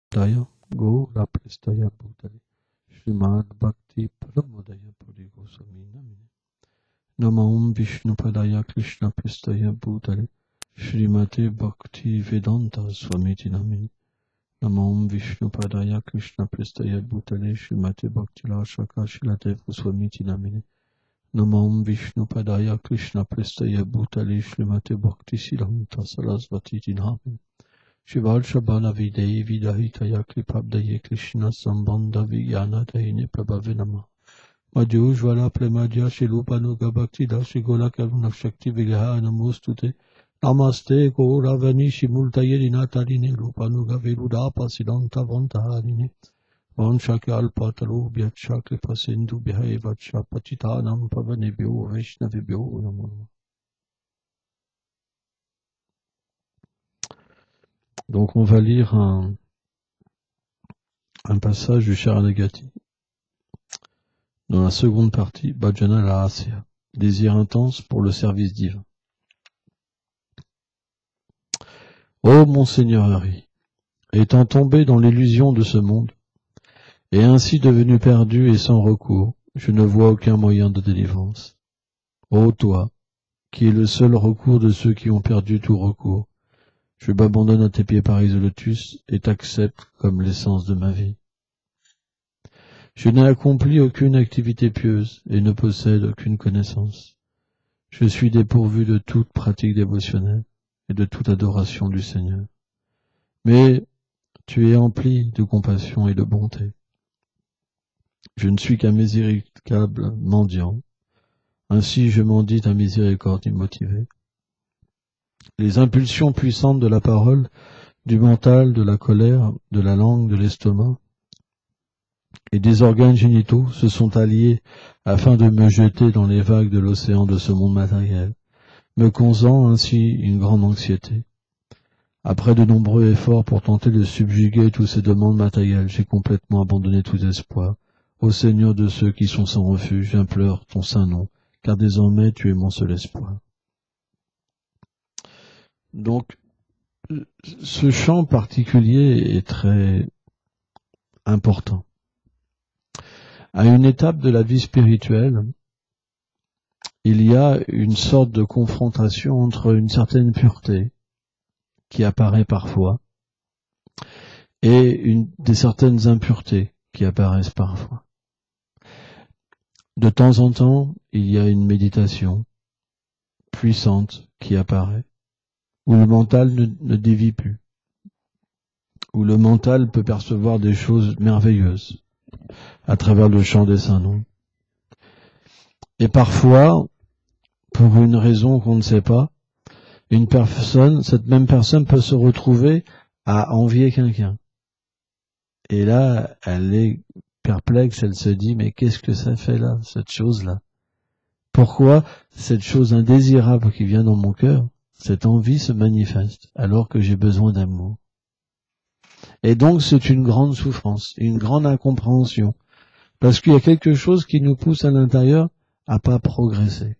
Daya Gora Prestaya Bhutale Srimad Bhakti Pramodaya Puri Goswami Namine Nama Om Vishnu Padaya Krishna Prestaya Bhutale Srimate Bhakti Vedanta Swamiti Namine Nama Om Vishnu Padaya Krishna Prestaya Bhutale Srimate Bhakti Lashaka Shiladev Swamiti Namine Nama Om Vishnu Padaya Krishna Prestaya Bhutale Srimate Bhakti Siddhanta Sarasvati Namine Shival Shabala Videi Vidahitaya Klipabdaye Krishna Sambandha Vijnana Dahine Prabhave Nama Madhu Jvala Premadya Shilupanuga Bhakti Dashigola Karuna Shakti Vigraha Namostute Namaste Gauravani Shimultaye Dinataline Lupanuga Veluda Pasidanta Vantaharine Vanshakalpataru Bhyatsha Kripa Sindhu Bhyaevatsha Patitanam Pavanebhyo Vaishnavibhyo Namo. Donc on va lire un passage du Sharanagati dans la seconde partie, Bhajana Rahasya, désir intense pour le service divin. Ô mon Seigneur Hari, étant tombé dans l'illusion de ce monde, et ainsi devenu perdu et sans recours, je ne vois aucun moyen de délivrance. Ô toi, qui es le seul recours de ceux qui ont perdu tout recours, je m'abandonne à tes pieds pareils au lotus et t'accepte comme l'essence de ma vie. Je n'ai accompli aucune activité pieuse et ne possède aucune connaissance. Je suis dépourvu de toute pratique dévotionnelle et de toute adoration du Seigneur. Mais tu es empli de compassion et de bonté. Je ne suis qu'un miséricorde mendiant. Ainsi je mendie ta miséricorde immotivée. Les impulsions puissantes de la parole, du mental, de la colère, de la langue, de l'estomac et des organes génitaux se sont alliés afin de me jeter dans les vagues de l'océan de ce monde matériel, me causant ainsi une grande anxiété. Après de nombreux efforts pour tenter de subjuguer toutes ces demandes matérielles, j'ai complètement abandonné tout espoir. Ô Seigneur de ceux qui sont sans refuge, j'implore ton saint nom, car désormais tu es mon seul espoir. Donc, ce champ particulier est très important. À une étape de la vie spirituelle, il y a une sorte de confrontation entre une certaine pureté qui apparaît parfois et des certaines impuretés qui apparaissent parfois. De temps en temps, il y a une méditation puissante qui apparaît, où le mental ne dévie plus, où le mental peut percevoir des choses merveilleuses à travers le chant des saints noms. Et parfois, pour une raison qu'on ne sait pas, cette même personne peut se retrouver à envier quelqu'un. Et là, elle est perplexe, elle se dit, mais qu'est-ce que ça fait là, cette chose-là? Pourquoi cette chose indésirable qui vient dans mon cœur, cette envie se manifeste alors que j'ai besoin d'amour? Et donc c'est une grande souffrance, une grande incompréhension, parce qu'il y a quelque chose qui nous pousse à l'intérieur à pas progresser.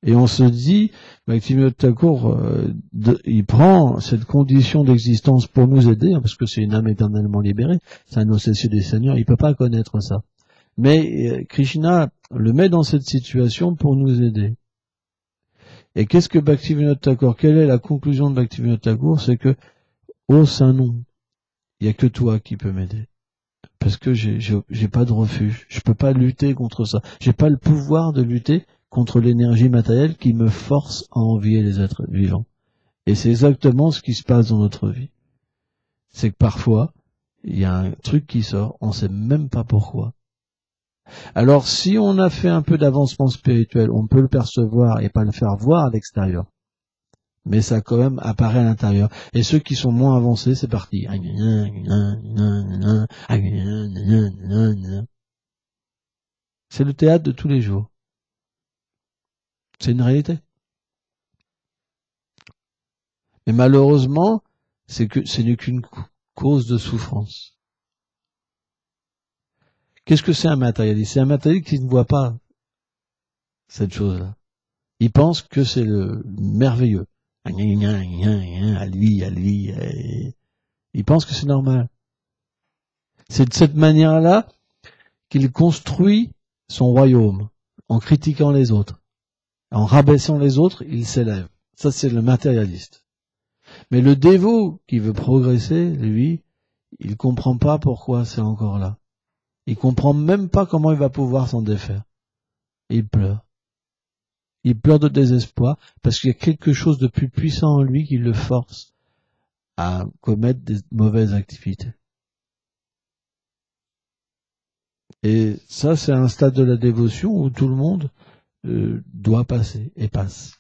Et on se dit, Bhaktivinoda Thakur, il prend cette condition d'existence pour nous aider, parce que c'est une âme éternellement libérée, c'est un obsédé des seigneurs, il peut pas connaître ça. Mais Krishna le met dans cette situation pour nous aider. Et qu'est-ce que Bhaktivinoda Thakur, quelle est la conclusion de Bhaktivinoda Thakur? C'est que, ô saint nom, il n'y a que toi qui peux m'aider. Parce que j'ai pas de refuge, je peux pas lutter contre ça. J'ai pas le pouvoir de lutter contre l'énergie matérielle qui me force à envier les êtres vivants. Et c'est exactement ce qui se passe dans notre vie. C'est que parfois, il y a un truc qui sort, on sait même pas pourquoi. Alors si on a fait un peu d'avancement spirituel, on peut le percevoir et pas le faire voir à l'extérieur. Mais ça quand même apparaît à l'intérieur. Et ceux qui sont moins avancés, c'est parti. C'est le théâtre de tous les jours. C'est une réalité. Mais malheureusement, ce n'est qu'une cause de souffrance. Qu'est-ce que c'est un matérialiste? C'est un matérialiste qui ne voit pas cette chose-là. Il pense que c'est le merveilleux. À lui. Il pense que c'est normal. C'est de cette manière-là qu'il construit son royaume, en critiquant les autres. En rabaissant les autres, il s'élève. Ça, c'est le matérialiste. Mais le dévot qui veut progresser, lui, il comprend pas pourquoi c'est encore là. Il comprend même pas comment il va pouvoir s'en défaire. Et il pleure. Il pleure de désespoir parce qu'il y a quelque chose de plus puissant en lui qui le force à commettre des mauvaises activités. Et ça, c'est un stade de la dévotion où tout le monde doit passer et passe.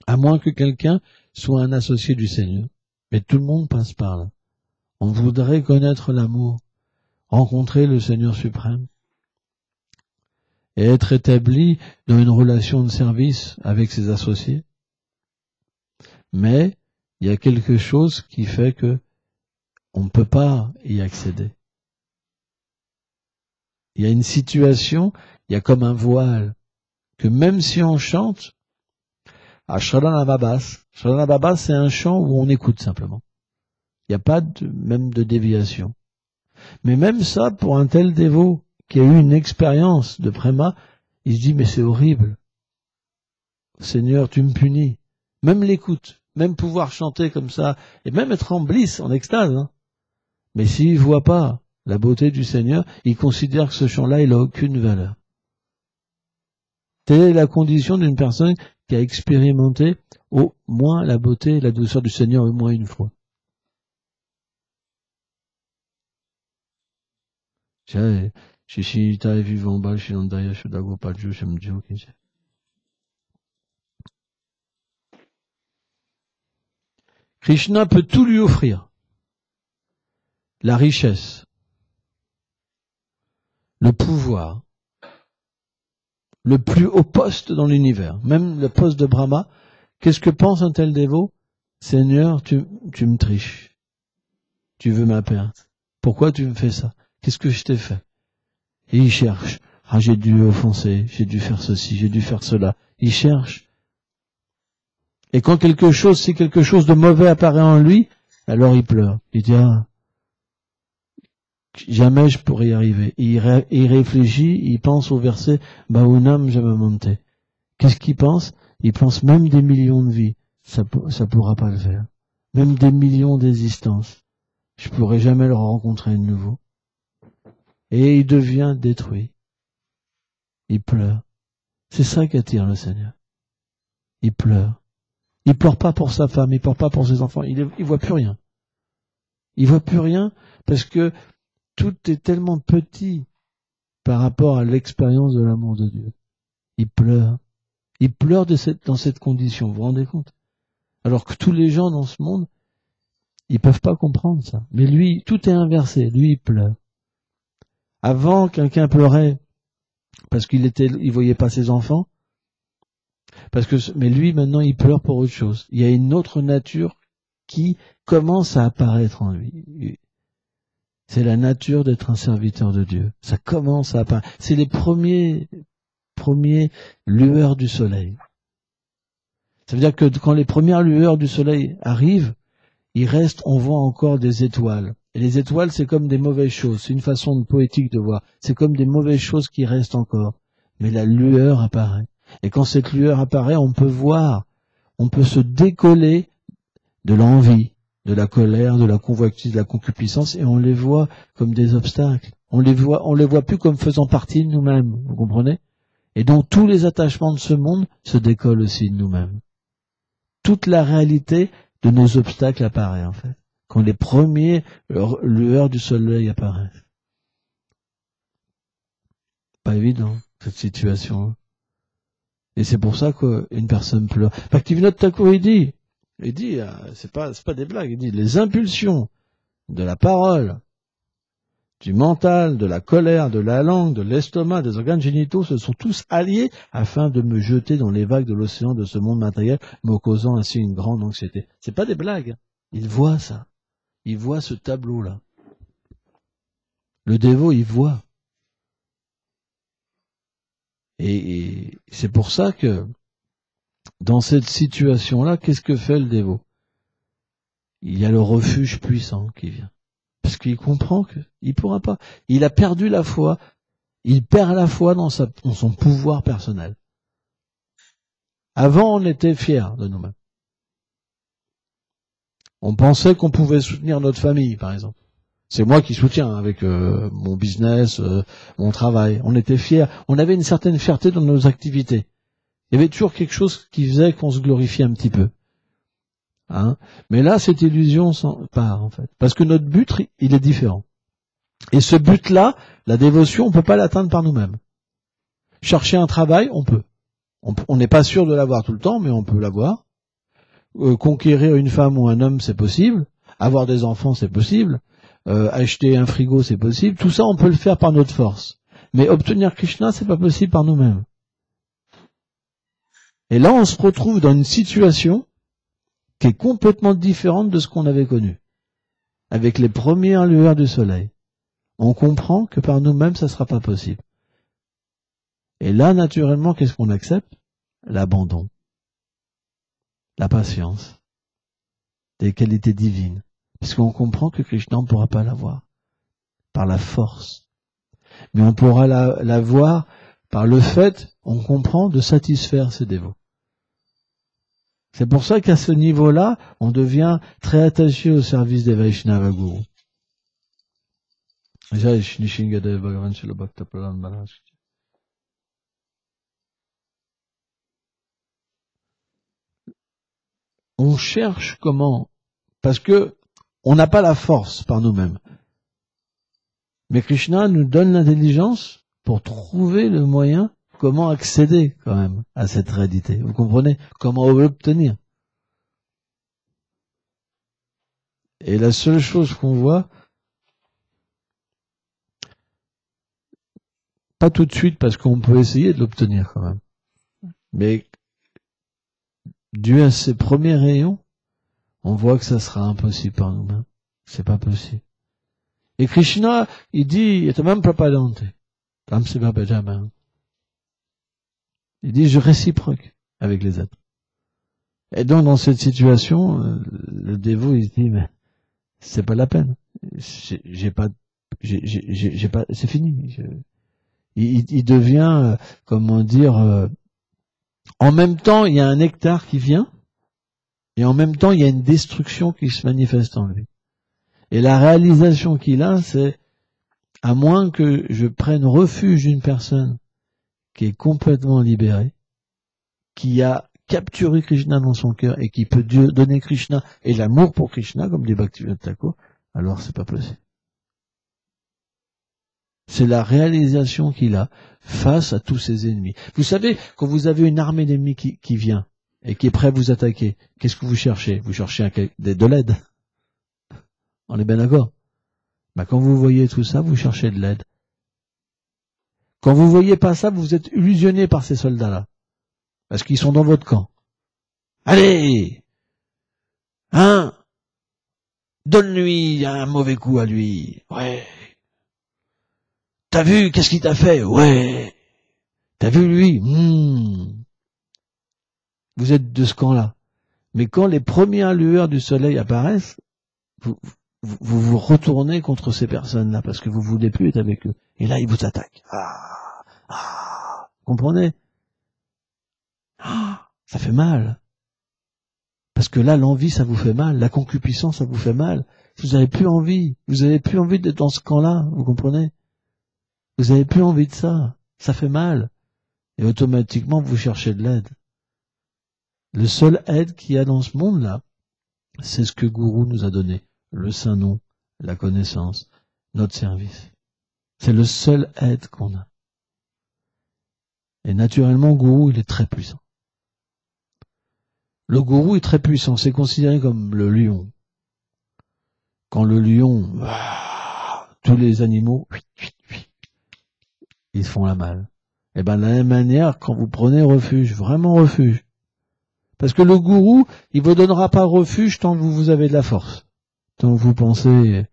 À moins que quelqu'un soit un associé du Seigneur. Mais tout le monde passe par là. On voudrait connaître l'amour, rencontrer le Seigneur suprême et être établi dans une relation de service avec ses associés. Mais il y a quelque chose qui fait que on ne peut pas y accéder. Il y a une situation, il y a comme un voile, que même si on chante, à Shalom Babas, c'est un chant où on écoute simplement. Il n'y a pas même de déviation. Mais même ça, pour un tel dévot qui a eu une expérience de préma, il se dit, mais c'est horrible. Seigneur, tu me punis. Même l'écoute, même pouvoir chanter comme ça, et même être en bliss, en extase. Hein. Mais s'il voit pas la beauté du Seigneur, il considère que ce chant-là, il n'a aucune valeur. Telle est la condition d'une personne qui a expérimenté au moins la beauté et la douceur du Seigneur au moins une fois. Krishna peut tout lui offrir. La richesse, le pouvoir, le plus haut poste dans l'univers, même le poste de Brahma. Qu'est-ce que pense un tel dévot? Seigneur, tu me triches. Tu veux ma perte. Pourquoi tu me fais ça? Qu'est-ce que je t'ai fait? Et il cherche. Ah, j'ai dû offenser, j'ai dû faire ceci, j'ai dû faire cela. Il cherche. Et quand si quelque chose de mauvais apparaît en lui, alors il pleure. Il dit, ah, jamais je pourrais y arriver. Il réfléchit, il pense au verset Baunam Jamamante. Qu'est-ce qu'il pense? Il pense même des millions de vies. Ça pourra pas le faire. Même des millions d'existences. Je pourrai jamais le rencontrer de nouveau. Et il devient détruit. Il pleure. C'est ça qu'attire le Seigneur. Il pleure. Il pleure pas pour sa femme, il pleure pas pour ses enfants. Il voit plus rien. Il voit plus rien parce que tout est tellement petit par rapport à l'expérience de l'amour de Dieu. Il pleure. Il pleure dans cette condition, vous vous rendez compte? Alors que tous les gens dans ce monde, ils peuvent pas comprendre ça. Mais lui, tout est inversé. Lui, il pleure. Avant, quelqu'un pleurait parce il voyait pas ses enfants. Mais lui, maintenant, il pleure pour autre chose. Il y a une autre nature qui commence à apparaître en lui. C'est la nature d'être un serviteur de Dieu. Ça commence à apparaître. C'est les premiers lueurs du soleil. Ça veut dire que quand les premières lueurs du soleil arrivent, on voit encore des étoiles. Et les étoiles, c'est comme des mauvaises choses. C'est une façon poétique de voir. C'est comme des mauvaises choses qui restent encore. Mais la lueur apparaît. Et quand cette lueur apparaît, on peut voir, on peut se décoller de l'envie, de la colère, de la convoitise, de la concupiscence, et on les voit comme des obstacles. On les voit plus comme faisant partie de nous-mêmes. Vous comprenez? Et donc tous les attachements de ce monde se décollent aussi de nous-mêmes. Toute la réalité de nos obstacles apparaît, en fait. Quand les premiers lueurs du soleil apparaissent. Pas évident, cette situation. Et c'est pour ça qu'une personne pleure. Bhaktivinoda Thakur, il dit, c'est pas des blagues, il dit, les impulsions de la parole, du mental, de la colère, de la langue, de l'estomac, des organes génitaux, se sont tous alliés afin de me jeter dans les vagues de l'océan de ce monde matériel, me causant ainsi une grande anxiété. C'est pas des blagues. Il voit ça. Il voit ce tableau-là. Le dévot, il voit. Et c'est pour ça que, dans cette situation-là, qu'est-ce que fait le dévot? il y a le refuge puissant qui vient. Parce qu'il comprend qu'il ne pourra pas. Il a perdu la foi. Il perd la foi dans son pouvoir personnel. Avant, on était fiers de nous-mêmes. On pensait qu'on pouvait soutenir notre famille, par exemple. C'est moi qui soutiens avec mon business, mon travail. On était fiers. On avait une certaine fierté dans nos activités. Il y avait toujours quelque chose qui faisait qu'on se glorifiait un petit peu. Hein? Mais là, cette illusion part, en fait. Parce que notre but, il est différent. Et ce but-là, la dévotion, on ne peut pas l'atteindre par nous-mêmes. Chercher un travail, on peut. On n'est pas sûr de l'avoir tout le temps, mais on peut l'avoir. Conquérir une femme ou un homme, c'est possible. Avoir des enfants, c'est possible. Acheter un frigo, c'est possible. Tout ça, on peut le faire par notre force. Mais obtenir Krishna, c'est pas possible par nous-mêmes. Et là, on se retrouve dans une situation qui est complètement différente de ce qu'on avait connu. Avec les premières lueurs du soleil. On comprend que par nous-mêmes, ça ne sera pas possible. Et là, naturellement, qu'est-ce qu'on accepte? L'abandon. La patience. Des qualités divines. Parce qu'on comprend que Krishna, on ne pourra pas l'avoir. Par la force. Mais on pourra l'avoir par le fait, on comprend, de satisfaire ses dévots. C'est pour ça qu'à ce niveau-là, on devient très attaché au service des Vaishnava Guru. On cherche comment, parce que on n'a pas la force par nous-mêmes. Mais Krishna nous donne l'intelligence pour trouver le moyen comment accéder quand même à cette réalité. Vous comprenez? Comment l'obtenir? Et la seule chose qu'on voit, pas tout de suite parce qu'on peut essayer de l'obtenir quand même, mais dû à ces premiers rayons, on voit que ça sera impossible par nous-mêmes. C'est pas possible. Et Krishna, il dit, il dit, je réciproque avec les êtres. Et donc, dans cette situation, le dévot, il se dit, mais c'est pas la peine. J'ai pas, c'est fini. Il devient, comment dire, en même temps, il y a un nectar qui vient, et en même temps, il y a une destruction qui se manifeste en lui. Et la réalisation qu'il a, c'est, à moins que je prenne refuge d'une personne qui est complètement libérée, qui a capturé Krishna dans son cœur et qui peut donner Krishna et l'amour pour Krishna, comme dit Bhaktivinoda Thakur, alors c'est pas possible. C'est la réalisation qu'il a face à tous ses ennemis. Vous savez, quand vous avez une armée d'ennemis qui vient et qui est prêt à vous attaquer, qu'est-ce que vous cherchez? Vous cherchez de l'aide. On est bien d'accord? Quand vous voyez tout ça, vous cherchez de l'aide. Quand vous voyez pas ça, vous êtes illusionné par ces soldats-là. Parce qu'ils sont dans votre camp. Allez! Donne-lui un mauvais coup à lui. Ouais. T'as vu, qu'est-ce qu'il t'a fait? Ouais. T'as vu lui? Vous êtes de ce camp-là. Mais quand les premières lueurs du soleil apparaissent, vous retournez contre ces personnes-là parce que vous voulez plus être avec eux. Et là, ils vous attaquent. Vous comprenez? Ça fait mal. Parce que là, l'envie, ça vous fait mal. La concupiscence, ça vous fait mal. Vous n'avez plus envie. Vous n'avez plus envie d'être dans ce camp-là. Vous comprenez? Vous n'avez plus envie de ça. Ça fait mal. Et automatiquement, vous cherchez de l'aide. Le seul aide qu'il y a dans ce monde-là, c'est ce que Guru nous a donné. Le saint nom, la connaissance, notre service. C'est le seul aide qu'on a. Et naturellement, Guru, il est très puissant. Le Guru est très puissant. C'est considéré comme le lion. Quand le lion, tous les animaux, ils se font la malle. Et de la même manière, quand vous prenez refuge, vraiment refuge. Parce que le Gourou, il vous donnera pas refuge tant que vous avez de la force. Tant que vous pensez,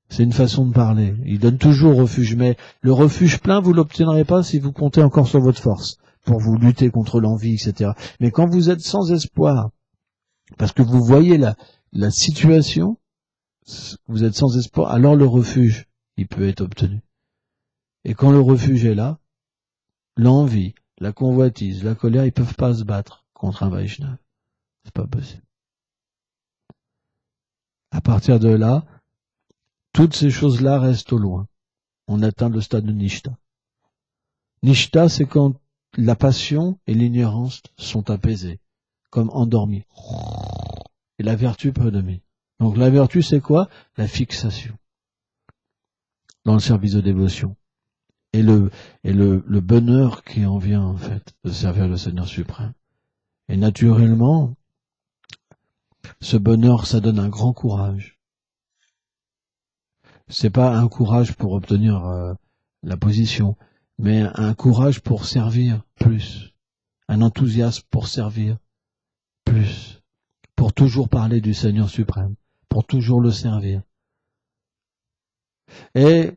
c'est une façon de parler. Il donne toujours refuge, mais le refuge plein, vous l'obtiendrez pas si vous comptez encore sur votre force, pour vous lutter contre l'envie, etc. Mais quand vous êtes sans espoir, parce que vous voyez là la situation, vous êtes sans espoir, alors le refuge, il peut être obtenu. Et quand le refuge est là, l'envie, la convoitise, la colère, ils peuvent pas se battre contre un Vaishnava. C'est pas possible. À partir de là, toutes ces choses-là restent au loin. On atteint le stade de Nishta. Nishta, c'est quand la passion et l'ignorance sont apaisées, comme endormies. Et la vertu prédomine. Donc la vertu, c'est quoi? La fixation dans le service de dévotion. Et le bonheur qui en vient, en fait, de servir le Seigneur suprême. Et naturellement, ce bonheur, ça donne un grand courage. C'est pas un courage pour obtenir la position, mais un courage pour servir plus. Un enthousiasme pour servir plus. Pour toujours parler du Seigneur suprême. Pour toujours le servir. Et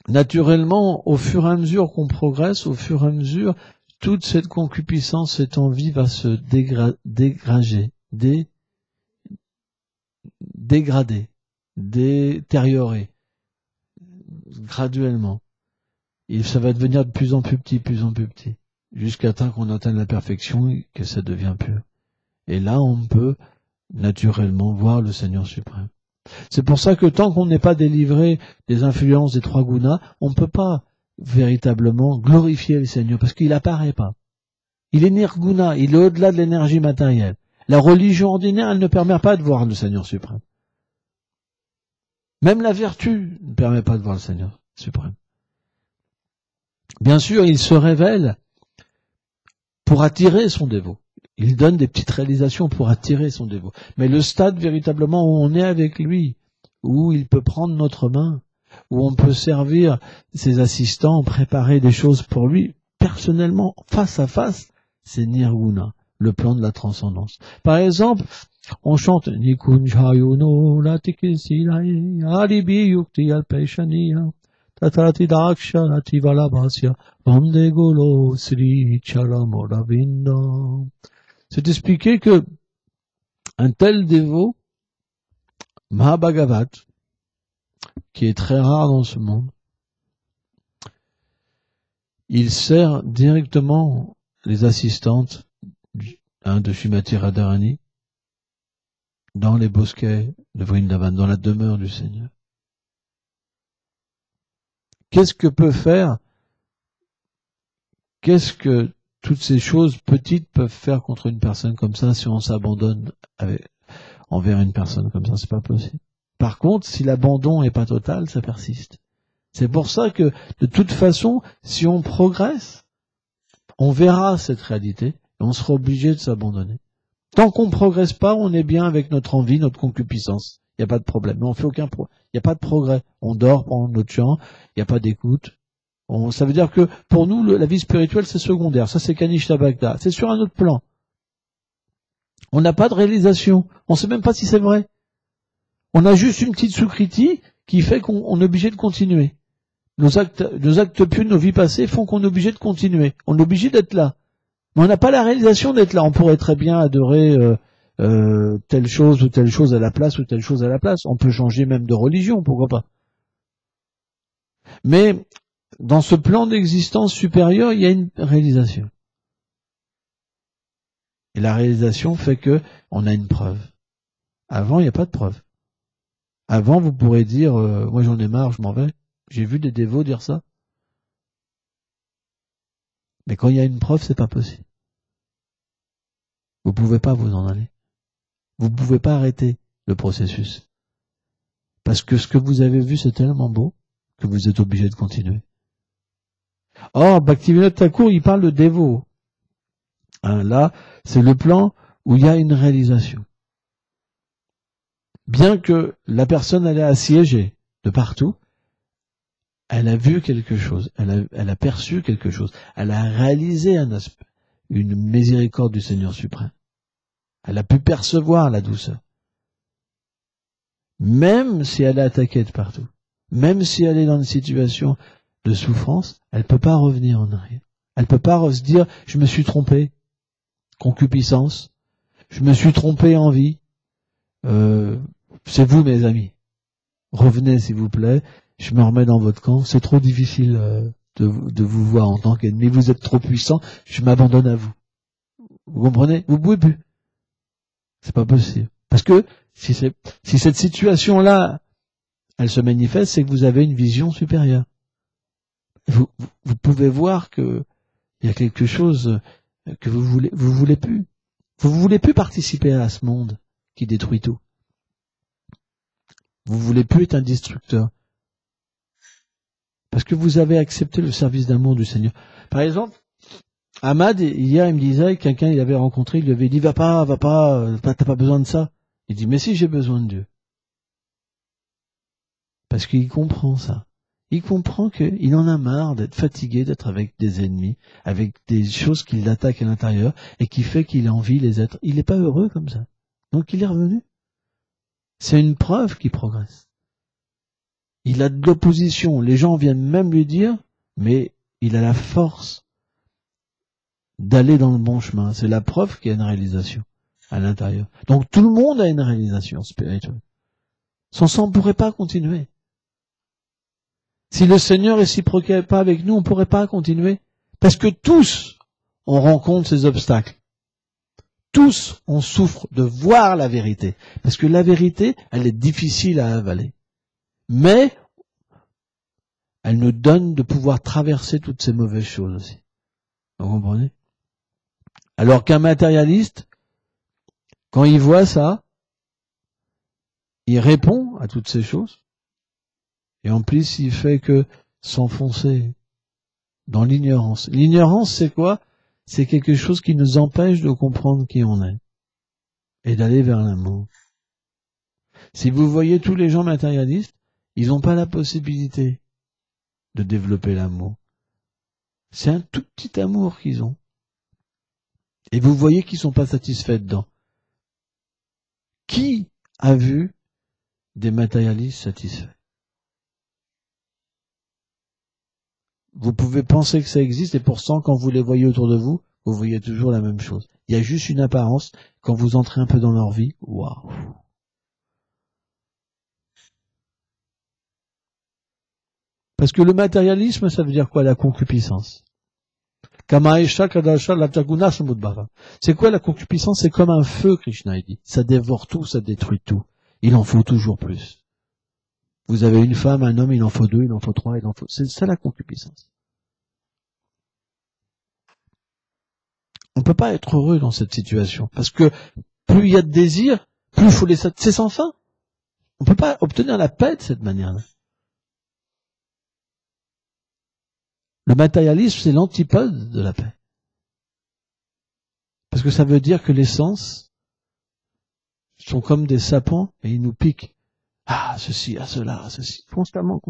naturellement, au fur et à mesure qu'on progresse, au fur et à mesure, toute cette concupiscence, cette envie va se dégrader, détériorer, graduellement. Et ça va devenir de plus en plus petit, jusqu'à temps qu'on atteigne la perfection et que ça devient pur. Et là, on peut naturellement voir le Seigneur suprême. C'est pour ça que tant qu'on n'est pas délivré des influences des trois gunas, on ne peut pas véritablement glorifier le Seigneur, parce qu'il apparaît pas. Il est nirguna, il est au-delà de l'énergie matérielle. La religion ordinaire, elle ne permet pas de voir le Seigneur suprême. Même la vertu ne permet pas de voir le Seigneur suprême. Bien sûr, il se révèle pour attirer son dévot. Il donne des petites réalisations pour attirer son dévot. Mais le stade véritablement où on est avec lui, où il peut prendre notre main, où on peut servir ses assistants, préparer des choses pour lui, personnellement, face à face, c'est Nirguna, le plan de la transcendance. Par exemple, on chante Nikunjayuno Latikisilae Alibi Yukti Alpeshaniya Tatati Daksharati Valabhasya Vandegolo Sri Charamoravinda. C'est expliqué que un tel dévot, Mahabhagavat, qui est très rare dans ce monde, il sert directement les assistantes de Srimati Radharani dans les bosquets de Vrindavan, dans la demeure du Seigneur. Qu'est-ce que peut faire, qu'est-ce que toutes ces choses petites peuvent faire contre une personne comme ça si on s'abandonne envers une personne comme ça? C'est pas possible. Par contre, si l'abandon est pas total, ça persiste. C'est pour ça que, de toute façon, si on progresse, on verra cette réalité et on sera obligé de s'abandonner. Tant qu'on ne progresse pas, on est bien avec notre envie, notre concupiscence. Il n'y a pas de problème. Mais on fait aucun progrès. Il n'y a pas de progrès. On dort pendant notre chant, il n'y a pas d'écoute. Ça veut dire que pour nous, la vie spirituelle, c'est secondaire. Ça, c'est Kanishta Bhakta. C'est sur un autre plan. On n'a pas de réalisation. On ne sait même pas si c'est vrai. On a juste une petite soukriti qui fait qu'on est obligé de continuer. Nos actes pieux, nos vies passées font qu'on est obligé de continuer. On est obligé d'être là. Mais on n'a pas la réalisation d'être là. On pourrait très bien adorer telle chose ou telle chose à la place ou telle chose à la place. On peut changer même de religion, pourquoi pas. Mais dans ce plan d'existence supérieur, il y a une réalisation. Et la réalisation fait que on a une preuve. Avant, il n'y a pas de preuve. Avant, vous pourrez dire, moi j'en ai marre, je m'en vais. J'ai vu des dévots dire ça. Mais quand il y a une preuve, c'est pas possible. Vous pouvez pas vous en aller. Vous pouvez pas arrêter le processus. Parce que ce que vous avez vu, c'est tellement beau que vous êtes obligé de continuer. Or, Bhaktivinoda Thakur, il parle de dévot. Là, c'est le plan où il y a une réalisation. Bien que la personne, elle est assiégée de partout, elle a vu quelque chose, elle a perçu quelque chose, elle a réalisé un aspect, une miséricorde du Seigneur suprême. Elle a pu percevoir la douceur. Même si elle est attaquée de partout, même si elle est dans une situation de souffrance, elle ne peut pas revenir en arrière. Elle ne peut pas se dire, je me suis trompé, concupiscence, je me suis trompé envie, c'est vous mes amis. Revenez s'il vous plaît, je me remets dans votre camp, c'est trop difficile de vous voir en tant qu'ennemi, vous êtes trop puissant, je m'abandonne à vous. Vous comprenez? Vous pouvez plus. C'est pas possible. Parce que si cette situation-là, elle se manifeste, c'est que vous avez une vision supérieure. Vous pouvez voir que il y a quelque chose que vous voulez plus. Vous voulez plus participer à ce monde qui détruit tout. Vous voulez plus être un destructeur. Parce que vous avez accepté le service d'amour du Seigneur. Par exemple, Ahmad, hier, il me disait, quelqu'un il avait rencontré, il lui avait dit, va pas, t'as pas besoin de ça. Il dit, mais si, j'ai besoin de Dieu. Parce qu'il comprend ça. Il comprend qu'il en a marre d'être fatigué, d'être avec des ennemis, avec des choses qui l'attaquent à l'intérieur, et qui fait qu'il a envie de les être. Il n'est pas heureux comme ça. Donc il est revenu. C'est une preuve qu'il progresse. Il a de l'opposition. Les gens viennent même lui dire, mais il a la force d'aller dans le bon chemin. C'est la preuve qu'il y a une réalisation à l'intérieur. Donc tout le monde a une réalisation spirituelle. Sans ça, on ne pourrait pas continuer. Si le Seigneur ne réciproquait pas avec nous, on ne pourrait pas continuer. Parce que tous, on rencontre ces obstacles. Tous, on souffre de voir la vérité. Parce que la vérité, elle est difficile à avaler. Mais, elle nous donne de pouvoir traverser toutes ces mauvaises choses aussi. Vous comprenez? Alors qu'un matérialiste, quand il voit ça, il répond à toutes ces choses. Et en plus, il fait que s'enfoncer dans l'ignorance. L'ignorance, c'est quoi? C'est quelque chose qui nous empêche de comprendre qui on est et d'aller vers l'amour. Si vous voyez tous les gens matérialistes, ils n'ont pas la possibilité de développer l'amour. C'est un tout petit amour qu'ils ont. Et vous voyez qu'ils ne sont pas satisfaits dedans. Qui a vu des matérialistes satisfaits? Vous pouvez penser que ça existe et pourtant, quand vous les voyez autour de vous, vous voyez toujours la même chose. Il y a juste une apparence. Quand vous entrez un peu dans leur vie, waouh! Parce que le matérialisme, ça veut dire quoi? La concupiscence. C'est quoi la concupiscence? C'est comme un feu, Krishna dit. Ça dévore tout, ça détruit tout. Il en faut toujours plus. Vous avez une femme, un homme, il en faut deux, il en faut trois, il en faut... C'est ça la concupiscence. On ne peut pas être heureux dans cette situation. Parce que plus il y a de désir, plus il faut les... C'est sans fin. On ne peut pas obtenir la paix de cette manière-là. Le matérialisme, c'est l'antipode de la paix. Parce que ça veut dire que les sens sont comme des sapins et ils nous piquent. Ah, ceci, ah, cela, ah, ceci. Constamment.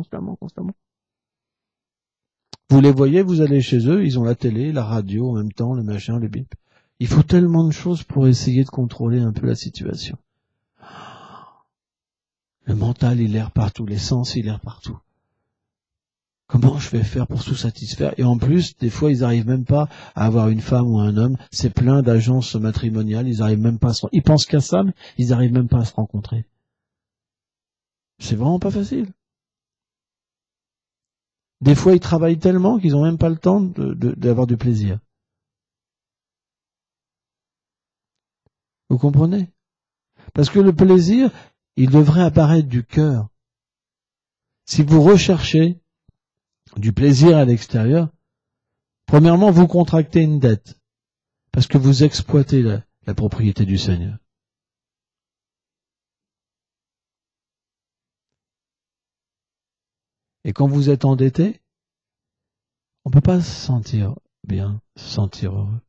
Vous les voyez, vous allez chez eux, ils ont la télé, la radio en même temps, le machin, le bip. Il faut tellement de choses pour essayer de contrôler un peu la situation. Le mental, il erre partout, les sens, il erre partout. Comment je vais faire pour tout satisfaire? Et en plus, des fois, ils n'arrivent même pas à avoir une femme ou un homme. C'est plein d'agences matrimoniales, ils n'arrivent même pas à se... Ils pensent qu'à ça, mais ils n'arrivent même pas à se rencontrer. C'est vraiment pas facile. Des fois, ils travaillent tellement qu'ils n'ont même pas le temps d'avoir du plaisir. Vous comprenez? Parce que le plaisir, il devrait apparaître du cœur. Si vous recherchez du plaisir à l'extérieur, premièrement, vous contractez une dette. Parce que vous exploitez la propriété du Seigneur. Et quand vous êtes endetté, on ne peut pas se sentir bien, se sentir heureux.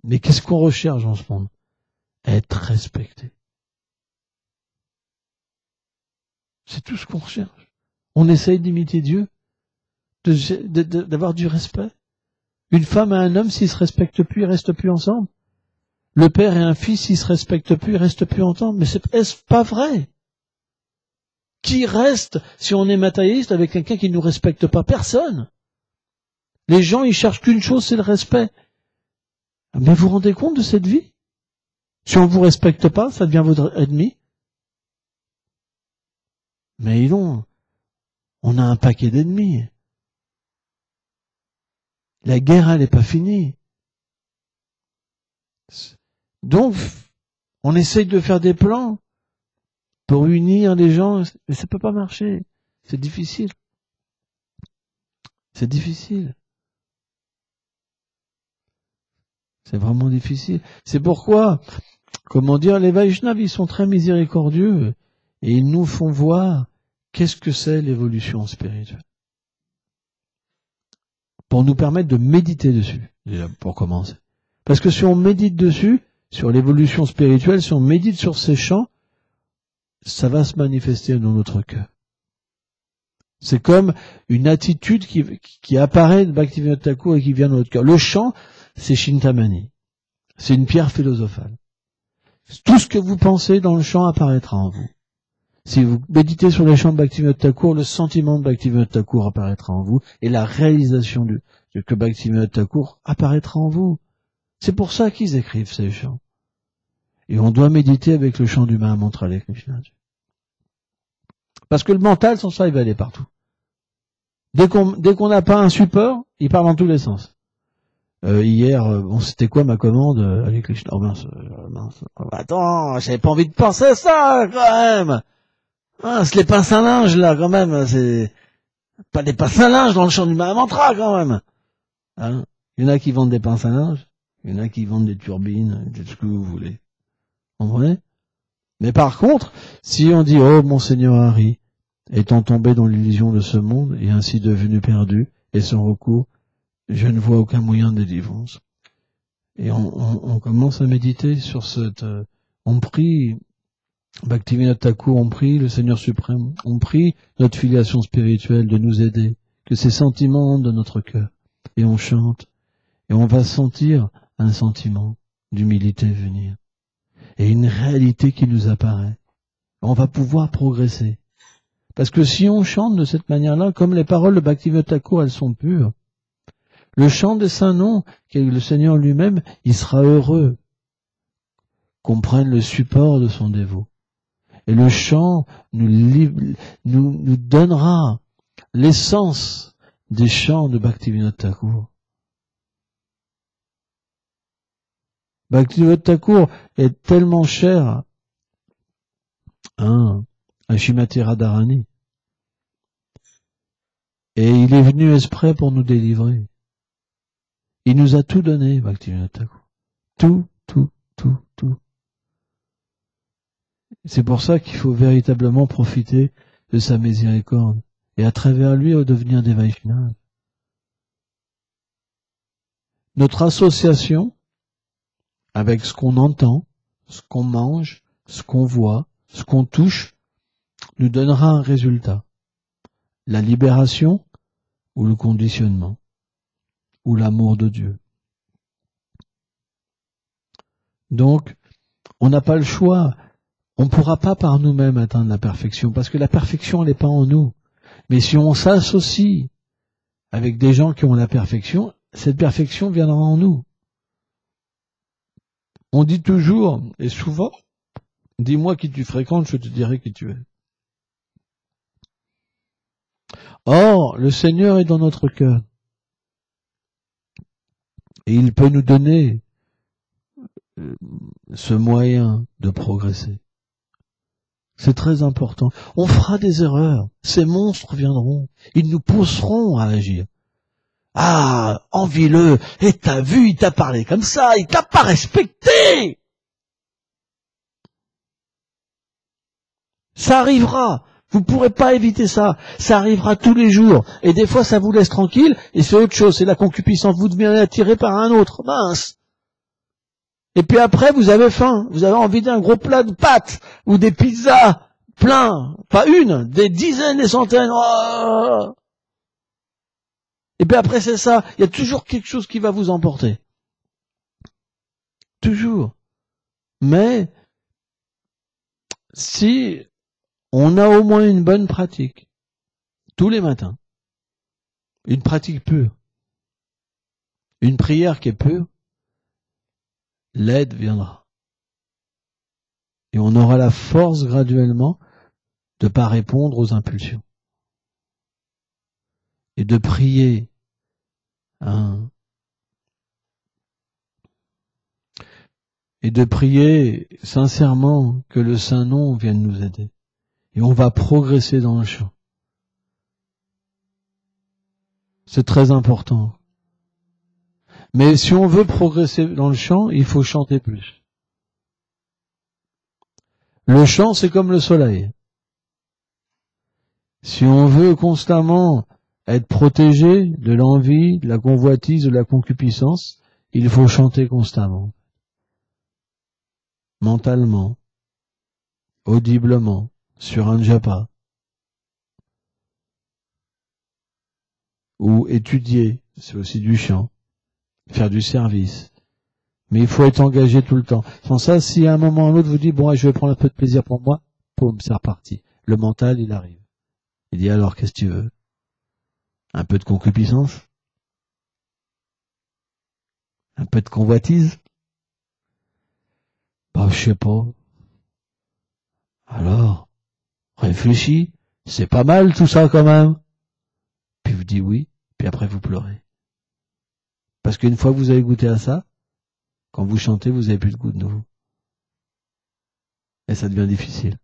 Mais qu'est-ce qu'on recherche en ce monde? Être respecté. C'est tout ce qu'on recherche. On essaye d'imiter Dieu, d'avoir du respect. Une femme et un homme, s'ils se respectent plus, ils restent plus ensemble. Le père et un fils, s'ils se respectent plus, ils restent plus ensemble. Mais est-ce pas vrai? Qui reste si on est matérialiste avec quelqu'un qui ne nous respecte pas? Personne. Les gens, ils cherchent qu'une chose, c'est le respect. Mais vous vous rendez compte de cette vie? Si on vous respecte pas, ça devient votre ennemi. Mais non, on a un paquet d'ennemis. La guerre, elle n'est pas finie. Donc, on essaye de faire des plans pour unir les gens, mais ça peut pas marcher. C'est difficile. C'est difficile. C'est vraiment difficile. C'est pourquoi, comment dire, les Vaishnavas, ils sont très miséricordieux et ils nous font voir qu'est-ce que c'est l'évolution spirituelle. Pour nous permettre de méditer dessus, déjà, pour commencer. Parce que si on médite dessus, sur l'évolution spirituelle, si on médite sur ces champs, ça va se manifester dans notre cœur. C'est comme une attitude qui apparaît de Bhaktivinoda Thakur et qui vient de notre cœur. Le chant, c'est Chintamani. C'est une pierre philosophale. Tout ce que vous pensez dans le chant apparaîtra en vous. Si vous méditez sur les chants de Bhaktivinoda Thakur, le sentiment de Bhaktivinoda Thakur apparaîtra en vous et la réalisation que Bhaktivinoda Thakur apparaîtra en vous. C'est pour ça qu'ils écrivent ces chants. Et on doit méditer avec le chant du Mahamantra les Krishna. Parce que le mental, sans ça, il va aller partout. Dès qu'on n'a pas un support, il part dans tous les sens. Hier, c'était quoi ma commande avec Krishna? Oh mince. Attends, j'avais pas envie de penser à ça, quand même. Ah, c'est les pinces à linge, là, quand même. C'est pas des pinces à linge dans le chant du Mahamantra, quand même. Hein, il y en a qui vendent des pinces à linge, il y en a qui vendent des turbines, tout ce que vous voulez. Vous comprenez? Mais par contre, si on dit, oh, mon Seigneur Hari, étant tombé dans l'illusion de ce monde et ainsi devenu perdu, et sans recours, je ne vois aucun moyen de délivrance. Et on commence à méditer sur cette... on prie Bhaktivinoda Thakur, on prie le Seigneur suprême, on prie notre filiation spirituelle de nous aider, que ces sentiments entrent de notre cœur. Et on chante, et on va sentir un sentiment d'humilité venir. Et une réalité qui nous apparaît. On va pouvoir progresser. Parce que si on chante de cette manière-là, comme les paroles de Bhaktivinoda Thakur, elles sont pures, le chant des saints noms, qui est le Seigneur lui-même, il sera heureux qu'on prenne le support de son dévot. Et le chant nous donnera l'essence des chants de Bhaktivinoda Thakur. Bhaktivinoda Thakur est tellement cher à Shrimati Radharani. Et il est venu exprès pour nous délivrer. Il nous a tout donné, Bhaktivinoda Thakur. Tout. C'est pour ça qu'il faut véritablement profiter de sa miséricorde et à travers lui au devenir des Vaishnavas. Notre association avec ce qu'on entend, ce qu'on mange, ce qu'on voit, ce qu'on touche, nous donnera un résultat. La libération ou le conditionnement ou l'amour de Dieu. Donc, on n'a pas le choix. On ne pourra pas par nous-mêmes atteindre la perfection, parce que la perfection, elle n'est pas en nous. Mais si on s'associe avec des gens qui ont la perfection, cette perfection viendra en nous. On dit toujours, et souvent, dis-moi qui tu fréquentes, je te dirai qui tu es. Or, le Seigneur est dans notre cœur. Et il peut nous donner ce moyen de progresser. C'est très important. On fera des erreurs. Ces monstres viendront. Ils nous pousseront à agir. Ah, envie-le. Et t'as vu, il t'a parlé comme ça. Il t'a pas respecté. Ça arrivera. Vous pourrez pas éviter ça. Ça arrivera tous les jours. Et des fois, ça vous laisse tranquille. Et c'est autre chose. C'est la concupiscence. Vous devenez attiré par un autre. Mince. Et puis après, vous avez faim. Vous avez envie d'un gros plat de pâtes ou des pizzas plein. Pas une, des dizaines, des centaines. Oh. Et puis après, c'est ça. Il y a toujours quelque chose qui va vous emporter. Toujours. Mais si on a au moins une bonne pratique, tous les matins, une pratique pure, une prière qui est pure, l'aide viendra. Et on aura la force graduellement de ne pas répondre aux impulsions. Et de prier. Et de prier sincèrement que le Saint-Nom vienne nous aider. Et on va progresser dans le chant. C'est très important. Mais si on veut progresser dans le chant, il faut chanter plus. Le chant, c'est comme le soleil. Si on veut constamment être protégé de l'envie, de la convoitise, de la concupiscence, il faut chanter constamment. Mentalement, audiblement, sur un japa. Ou étudier, c'est aussi du chant. Faire du service. Mais il faut être engagé tout le temps. Sans ça, si à un moment ou à un autre vous dites, bon, je vais prendre un peu de plaisir pour moi, boum, c'est reparti. Le mental, il arrive. Il dit, alors, qu'est-ce que tu veux? Un peu de concupiscence? Un peu de convoitise? Bah, je sais pas. Alors, réfléchis. C'est pas mal tout ça quand même. Puis vous dites oui, puis après vous pleurez. Parce qu'une fois que vous avez goûté à ça, quand vous chantez, vous avez plus de goût de nouveau. Et ça devient difficile.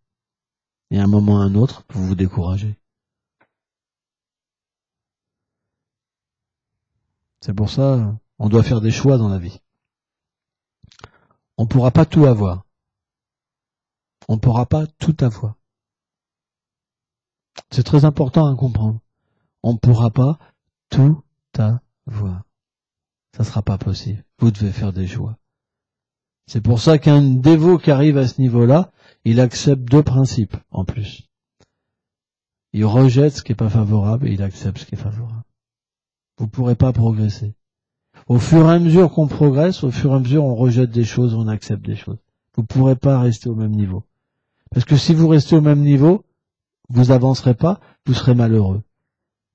Et à un moment ou à un autre, vous vous découragez. C'est pour ça, on doit faire des choix dans la vie. On ne pourra pas tout avoir. On ne pourra pas tout avoir. C'est très important à comprendre. On ne pourra pas tout avoir. Ça ne sera pas possible. Vous devez faire des choix. C'est pour ça qu'un dévot qui arrive à ce niveau-là, il accepte 2 principes en plus. Il rejette ce qui n'est pas favorable et il accepte ce qui est favorable. Vous ne pourrez pas progresser. Au fur et à mesure qu'on progresse, au fur et à mesure on rejette des choses, on accepte des choses. Vous ne pourrez pas rester au même niveau. Parce que si vous restez au même niveau, vous avancerez pas, vous serez malheureux.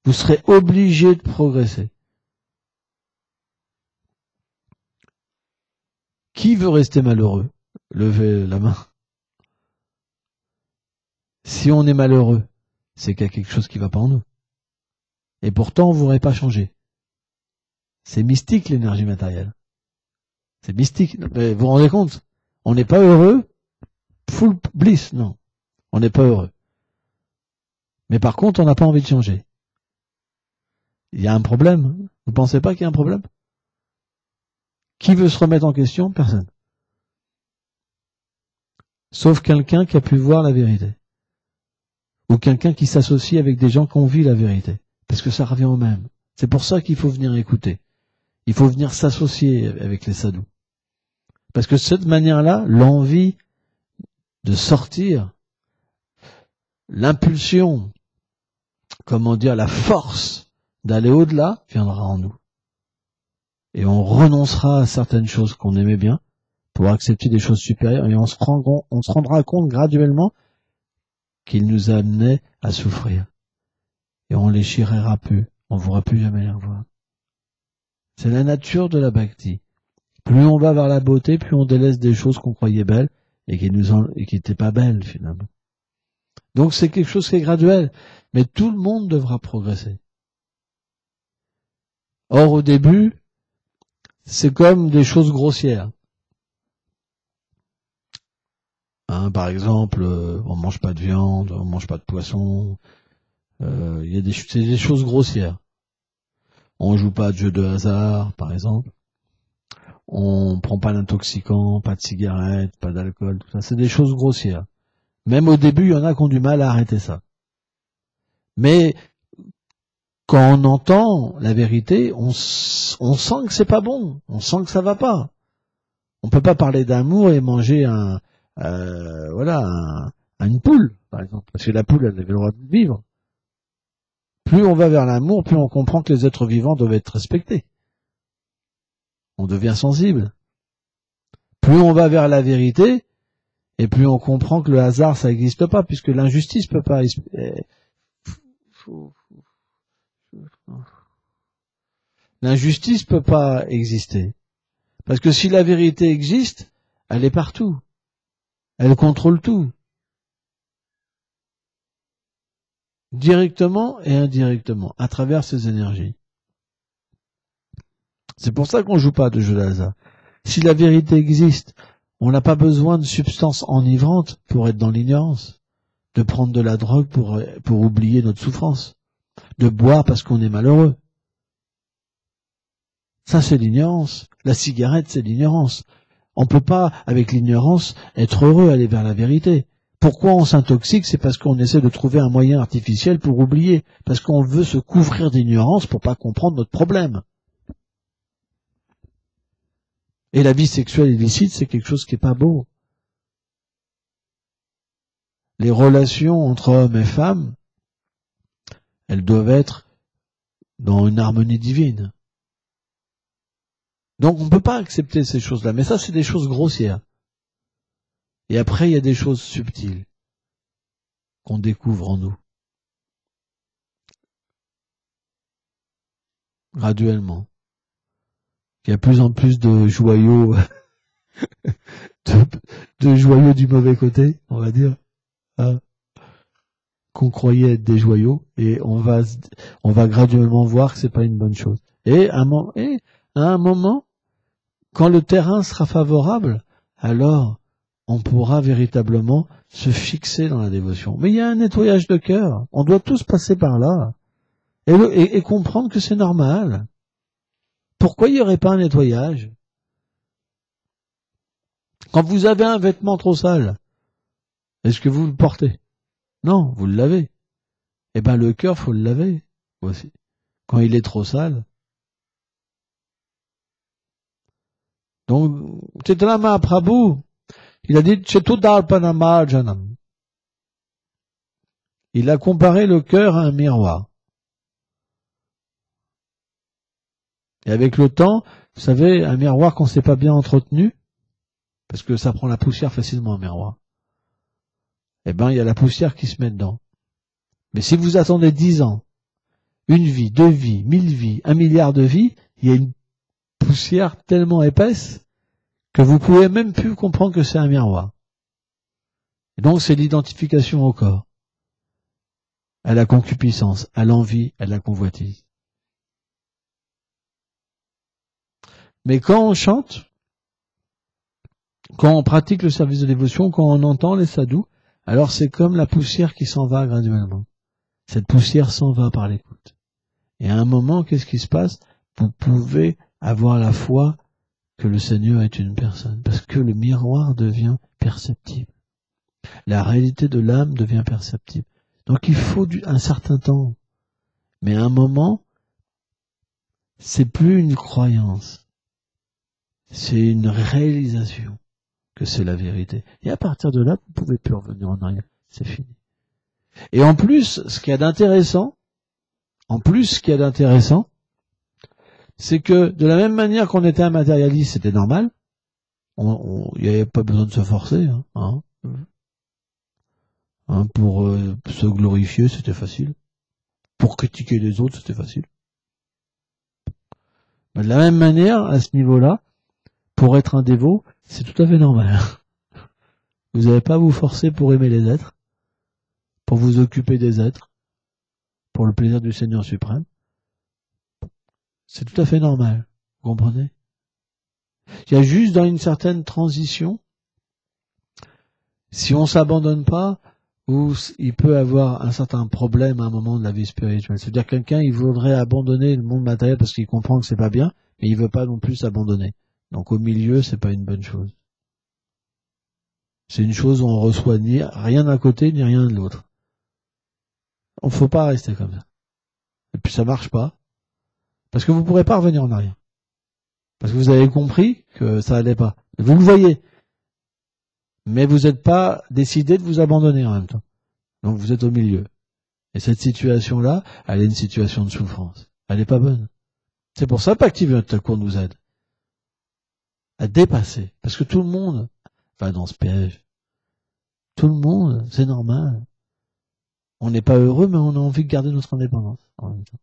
Vous serez obligé de progresser. Qui veut rester malheureux? Levez la main. Si on est malheureux, c'est qu'il y a quelque chose qui va pas en nous. Et pourtant, vous n'aurez pas changé. C'est mystique, l'énergie matérielle. C'est mystique. Mais vous vous rendez compte? On n'est pas heureux, full bliss, non. On n'est pas heureux. Mais par contre, on n'a pas envie de changer. Il y a un problème. Vous ne pensez pas qu'il y a un problème? Qui veut se remettre en question? Personne. Sauf quelqu'un qui a pu voir la vérité. Ou quelqu'un qui s'associe avec des gens qui ont vu la vérité. Parce que ça revient au même. C'est pour ça qu'il faut venir écouter. Il faut venir s'associer avec les sadhus. Parce que de cette manière-là, l'envie de sortir, l'impulsion, comment dire, la force d'aller au-delà viendra en nous. Et on renoncera à certaines choses qu'on aimait bien pour accepter des choses supérieures et on se rendra compte graduellement qu'il nous amenait à souffrir. Et on les chérera plus, on ne pourra plus jamais les revoir. C'est la nature de la bhakti. Plus on va vers la beauté, plus on délaisse des choses qu'on croyait belles et qui n'étaient pas belles finalement. Donc c'est quelque chose qui est graduel, mais tout le monde devra progresser. Or au début, c'est comme des choses grossières. Par exemple, on mange pas de viande, on mange pas de poisson. C'est des choses grossières. On joue pas de jeux de hasard, par exemple. On prend pas d'intoxicants, pas de cigarettes, pas d'alcool, tout ça. C'est des choses grossières. Même au début, il y en a qui ont du mal à arrêter ça. Mais quand on entend la vérité, on sent que c'est pas bon. On sent que ça va pas. On peut pas parler d'amour et manger une poule, par exemple. Parce que la poule, elle avait le droit de vivre. Plus on va vers l'amour, plus on comprend que les êtres vivants doivent être respectés. On devient sensible. Plus on va vers la vérité, et plus on comprend que le hasard, ça n'existe pas, puisque l'injustice peut pas... L'injustice peut pas exister. Parce que si la vérité existe, elle est partout. Elle contrôle tout. Directement et indirectement, à travers ses énergies. C'est pour ça qu'on joue pas de jeu d'hasard. Si la vérité existe, on n'a pas besoin de substances enivrantes pour être dans l'ignorance, de prendre de la drogue pour oublier notre souffrance, de boire parce qu'on est malheureux. Ça, c'est l'ignorance. La cigarette, c'est l'ignorance. On peut pas, avec l'ignorance, être heureux, aller vers la vérité. Pourquoi on s'intoxique? C'est parce qu'on essaie de trouver un moyen artificiel pour oublier. Parce qu'on veut se couvrir d'ignorance pour pas comprendre notre problème. Et la vie sexuelle illicite, c'est quelque chose qui est pas beau. Les relations entre hommes et femmes, elles doivent être dans une harmonie divine. Donc on ne peut pas accepter ces choses-là. Mais ça, c'est des choses grossières. Et après, il y a des choses subtiles qu'on découvre en nous. Graduellement. Il y a de plus en plus de joyaux, de joyaux du mauvais côté, on va dire, hein, qu'on croyait être des joyaux, et on va graduellement voir que c'est pas une bonne chose. Et à un moment, quand le terrain sera favorable, alors on pourra véritablement se fixer dans la dévotion. Mais il y a un nettoyage de cœur. On doit tous passer par là. Et comprendre que c'est normal. Pourquoi il n'y aurait pas un nettoyage? Quand vous avez un vêtement trop sale, est-ce que vous le portez? Non, vous le lavez. Eh ben, le cœur, faut le laver aussi. Quand il est trop sale. Donc, Chaitanya Mahaprabhu, il a dit, Chetudalpanama Janam. Il a comparé le cœur à un miroir. Et avec le temps, vous savez, un miroir qu'on ne s'est pas bien entretenu, parce que ça prend la poussière facilement, un miroir, eh ben, il y a la poussière qui se met dedans. Mais si vous attendez 10 ans, une vie, 2 vies, 1000 vies, 1 milliard de vies, il y a une poussière tellement épaisse que vous pouvez même plus comprendre que c'est un miroir. Et donc, c'est l'identification au corps, à la concupiscence, à l'envie, à la convoitise. Mais quand on chante, quand on pratique le service de dévotion, quand on entend les sadhus, alors c'est comme la poussière qui s'en va graduellement. Cette poussière s'en va par l'écoute. Et à un moment, qu'est-ce qui se passe? Vous pouvez avoir la foi que le Seigneur est une personne, parce que le miroir devient perceptible. La réalité de l'âme devient perceptible. Donc il faut un certain temps. Mais à un moment, c'est plus une croyance. C'est une réalisation que c'est la vérité. Et à partir de là, vous ne pouvez plus revenir en arrière. C'est fini. Et en plus, ce qu'il y a d'intéressant, c'est que de la même manière qu'on était un matérialiste, c'était normal. Il n'y avait pas besoin de se forcer. Pour se glorifier, c'était facile. Pour critiquer les autres, c'était facile. Mais de la même manière, à ce niveau-là, pour être un dévot, c'est tout à fait normal. Vous n'avez pas à vous forcer pour aimer les êtres, pour vous occuper des êtres, pour le plaisir du Seigneur suprême. C'est tout à fait normal. Vous comprenez? Il y a juste dans une certaine transition, si on s'abandonne pas, où il peut avoir un certain problème à un moment de la vie spirituelle. C'est-à-dire quelqu'un, il voudrait abandonner le monde matériel parce qu'il comprend que c'est pas bien, mais il veut pas non plus s'abandonner. Donc au milieu, c'est pas une bonne chose. C'est une chose où on reçoit ni rien d'un côté, ni rien de l'autre. On faut pas rester comme ça. Et puis ça marche pas. Parce que vous pourrez pas revenir en arrière. Parce que vous avez compris que ça allait pas. Vous le voyez. Mais vous n'êtes pas décidé de vous abandonner en même temps. Donc vous êtes au milieu. Et cette situation-là, elle est une situation de souffrance. Elle n'est pas bonne. C'est pour ça qu'Active Thakur nous aide à dépasser. Parce que tout le monde va dans ce piège. Tout le monde, c'est normal. On n'est pas heureux, mais on a envie de garder notre indépendance en même temps.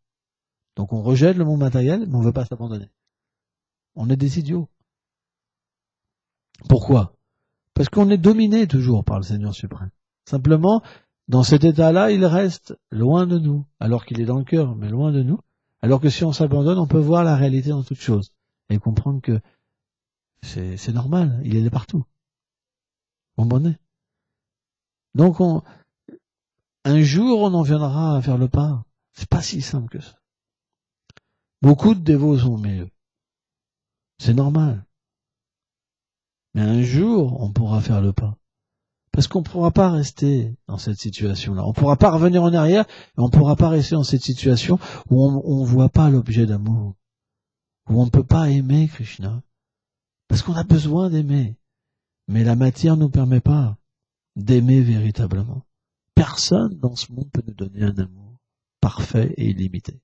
Donc on rejette le monde matériel, mais on ne veut pas s'abandonner. On est des idiots. Pourquoi? Parce qu'on est dominé toujours par le Seigneur suprême. Simplement, dans cet état-là, il reste loin de nous, alors qu'il est dans le cœur, mais loin de nous. Alors que si on s'abandonne, on peut voir la réalité dans toute chose et comprendre que c'est normal, il est partout. Vous comprenez? Donc, un jour, on en viendra à faire le pas. C'est pas si simple que ça. Beaucoup de dévots sont mieux. C'est normal. Mais un jour, on pourra faire le pas. Parce qu'on ne pourra pas rester dans cette situation-là. On ne pourra pas revenir en arrière et on ne pourra pas rester dans cette situation où on ne voit pas l'objet d'amour. Où on ne peut pas aimer Krishna. Parce qu'on a besoin d'aimer. Mais la matière ne nous permet pas d'aimer véritablement. Personne dans ce monde peut nous donner un amour parfait et illimité.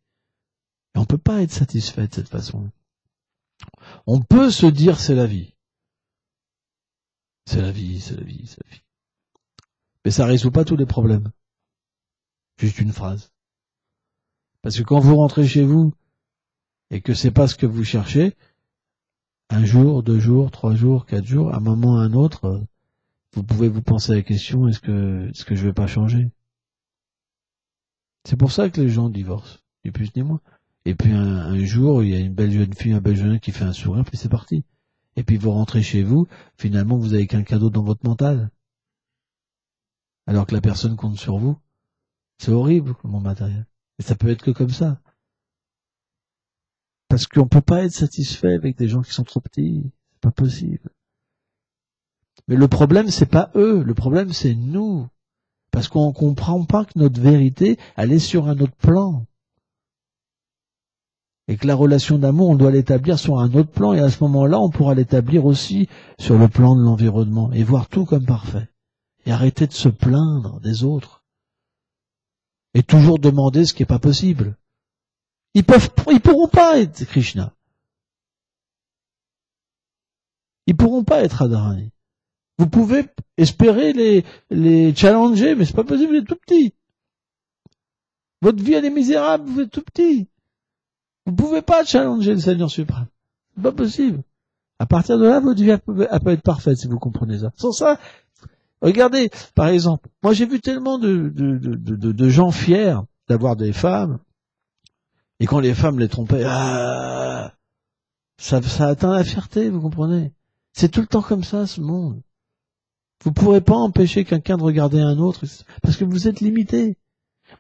Et on ne peut pas être satisfait de cette façon. On peut se dire c'est la vie. C'est la vie, c'est la vie, c'est la vie. Mais ça résout pas tous les problèmes. Juste une phrase. Parce que quand vous rentrez chez vous et que c'est pas ce que vous cherchez, un jour, 2 jours, 3 jours, 4 jours, à un moment ou à un autre, vous pouvez vous poser la question, est-ce que je vais pas changer? C'est pour ça que les gens divorcent, ni plus ni moins. Et puis un jour, il y a une belle jeune fille, un bel jeune homme qui fait un sourire, puis c'est parti. Et puis vous rentrez chez vous, finalement vous avez qu'un cadeau dans votre mental. Alors que la personne compte sur vous. C'est horrible comme mon matériel. Et ça peut être que comme ça. Parce qu'on peut pas être satisfait avec des gens qui sont trop petits. C'est pas possible. Mais le problème, c'est pas eux. Le problème, c'est nous. Parce qu'on comprend pas que notre vérité, elle est sur un autre plan. Et que la relation d'amour, on doit l'établir sur un autre plan. Et à ce moment-là, on pourra l'établir aussi sur le plan de l'environnement. Et voir tout comme parfait. Et arrêter de se plaindre des autres. Et toujours demander ce qui n'est pas possible. Ils pourront pas être Krishna. Ils pourront pas être Radharani. Vous pouvez espérer les challenger, mais c'est pas possible, vous êtes tout petit. Votre vie, elle est misérable, vous êtes tout petit. Vous pouvez pas challenger le Seigneur suprême. C'est pas possible. À partir de là, votre vie, elle peut être parfaite, si vous comprenez ça. Sans ça, regardez, par exemple, moi j'ai vu tellement de gens fiers d'avoir des femmes, et quand les femmes les trompaient, ça atteint la fierté, vous comprenez? C'est tout le temps comme ça, ce monde. Vous ne pourrez pas empêcher quelqu'un de regarder un autre, parce que vous êtes limité.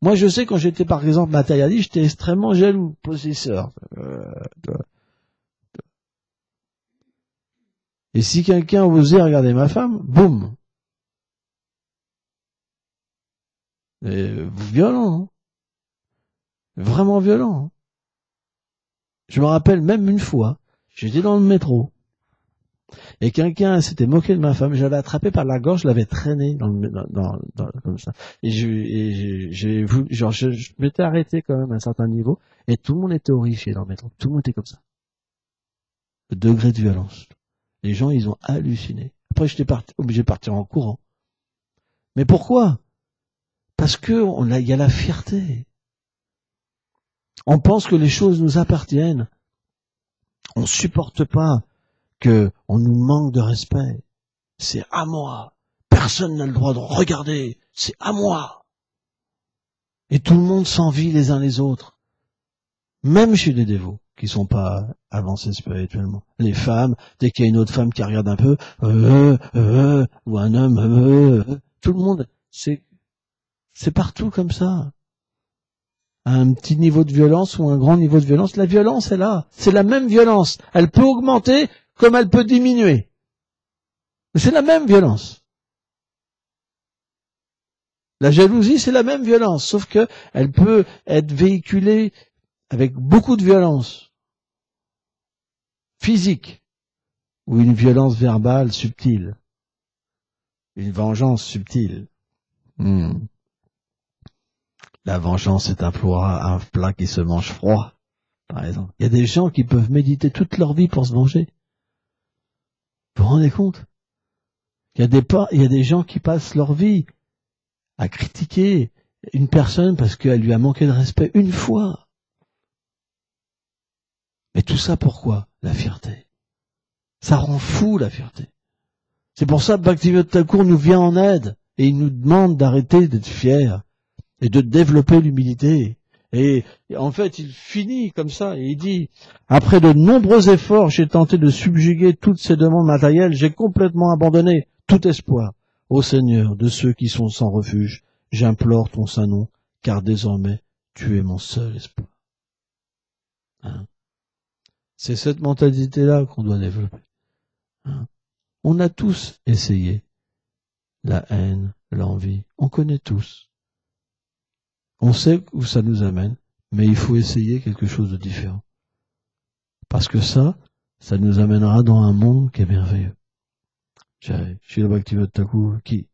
Moi, je sais, quand j'étais, par exemple, matérialiste, j'étais extrêmement jaloux, possesseur. Et si quelqu'un osait regarder ma femme, boum. Violent, hein. Vraiment violent. Hein. Je me rappelle même une fois, j'étais dans le métro, et quelqu'un s'était moqué de ma femme, je l'avais attrapé par la gorge, je l'avais traîné comme ça. Et je m'étais arrêté quand même à un certain niveau, et tout le monde était horrifié dans le métro. Tout le monde était comme ça. Le degré de violence. Les gens, ils ont halluciné. Après, j'étais obligé de partir en courant. Mais pourquoi? Parce que il y a la fierté. On pense que les choses nous appartiennent. On ne supporte pas qu'on nous manque de respect. C'est à moi. Personne n'a le droit de regarder. C'est à moi. Et tout le monde s'envie les uns les autres. Même chez les dévots qui sont pas avancés spirituellement. Les femmes, dès qu'il y a une autre femme qui regarde un peu, ou un homme, tout le monde, c'est partout comme ça. À un petit niveau de violence ou un grand niveau de violence, la violence est là. C'est la même violence. Elle peut augmenter comme elle peut diminuer. C'est la même violence. La jalousie, c'est la même violence, sauf que elle peut être véhiculée avec beaucoup de violence physique ou une violence verbale subtile, une vengeance subtile. La vengeance est un plat qui se mange froid, par exemple. Il y a des gens qui peuvent méditer toute leur vie pour se venger. Vous vous rendez compte? Il y a des gens qui passent leur vie à critiquer une personne parce qu'elle lui a manqué de respect une fois. Mais tout ça pourquoi? La fierté. Ça rend fou, la fierté. C'est pour ça que Bhaktivinoda Thakur nous vient en aide et il nous demande d'arrêter d'être fiers et de développer l'humilité. Et en fait, il finit comme ça et il dit, après de nombreux efforts, j'ai tenté de subjuguer toutes ces demandes matérielles, j'ai complètement abandonné tout espoir. Ô Seigneur, de ceux qui sont sans refuge, j'implore ton saint nom, car désormais, tu es mon seul espoir. Hein? C'est cette mentalité-là qu'on doit développer. Hein? On a tous essayé la haine, l'envie, on connaît tous. On sait où ça nous amène, mais il faut essayer quelque chose de différent. Parce que ça nous amènera dans un monde qui est merveilleux. Srila Bhaktivinoda Thakur, qui